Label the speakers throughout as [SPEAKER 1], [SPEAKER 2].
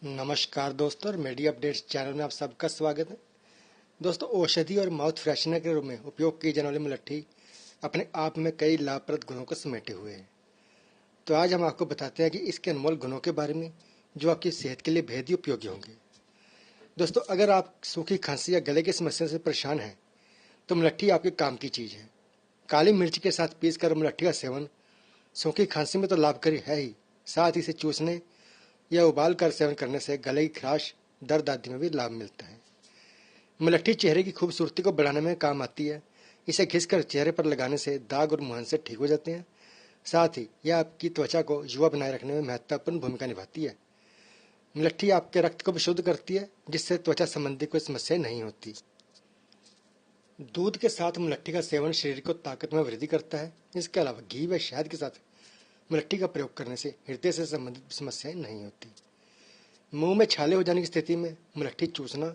[SPEAKER 1] नमस्कार दोस्तों और मेडी अपडेट्स चैनल में आप सबका स्वागत है। दोस्तों, औषधि और माउथ फ्रेशनर के रूप में उपयोग की जाने वाली मुलट्ठी अपने आप में कई लाभप्रद गुणों को समेटे हुए है। तो आज हम आपको बताते हैं कि इसके अनमोल गुणों के बारे में जो आपकी सेहत के लिए बेहद ही उपयोगी होंगे। दोस्तों, अगर आप सूखी खांसी या गले की समस्या से परेशान हैं तो मुलट्ठी आपके काम की चीज़ है। काली मिर्च के साथ पीस कर मुलट्ठी का सेवन सूखी खांसी में तो लाभकारी है ही, साथ ही इसे चूसने या उबाल कर सेवन करने से गले की खराश, दर्द आदि में भी लाभ मिलता है। मुलट्ठी चेहरे की खूबसूरती को बढ़ाने में काम आती है। इसे घिसकर चेहरे पर लगाने से दाग और मुहांसे ठीक हो जाते हैं। साथ ही यह आपकी त्वचा को युवा बनाए रखने में महत्वपूर्ण भूमिका निभाती है। मुलट्ठी आपके रक्त को भी शुद्ध करती है, जिससे त्वचा संबंधी कोई समस्या नहीं होती। दूध के साथ मुलट्ठी का सेवन शरीर को ताकत में वृद्धि करता है। इसके अलावा घी व शहद के साथ मुलट्ठी का प्रयोग करने से हृदय से संबंधित समस्याएं नहीं होती। मुंह में छाले हो जाने की स्थिति में मुलट्ठी चूसना,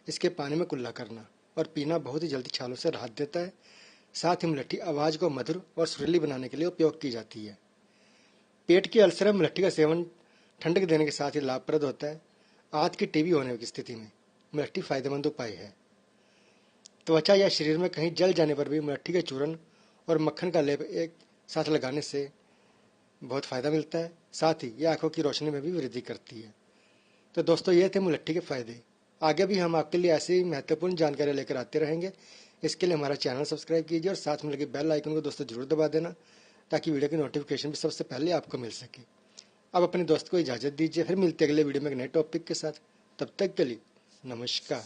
[SPEAKER 1] इसके पानी में कुल्ला करना और पीना बहुत ही जल्दी छालों से राहत देता है। साथ ही मुलट्ठी आवाज़ को मधुर और सुरीली बनाने के लिए उपयोग की जाती है। पेट के अल्सर में मुलट्ठी का सेवन ठंडक देने के साथ ही लाभप्रद होता है। आंत की टीबी होने की स्थिति में मुलट्ठी फायदेमंद उपाय है। त्वचा या शरीर में कहीं जल जाने पर भी मुलट्ठी के चूर्ण और मक्खन का लेप एक साथ लगाने से बहुत फ़ायदा मिलता है। साथ ही यह आंखों की रोशनी में भी वृद्धि करती है। तो दोस्तों, ये थे मुलट्ठी के फ़ायदे। आगे भी हम आपके लिए ऐसी ही महत्वपूर्ण जानकारी लेकर आते रहेंगे। इसके लिए हमारा चैनल सब्सक्राइब कीजिए और साथ में लगे बेल आइकन को दोस्तों जरूर दबा देना, ताकि वीडियो की नोटिफिकेशन भी सबसे पहले आपको मिल सके। अब अपने दोस्त को इजाज़त दीजिए, फिर मिलते अगले वीडियो में एक नए टॉपिक के साथ। तब तक के लिए नमस्कार।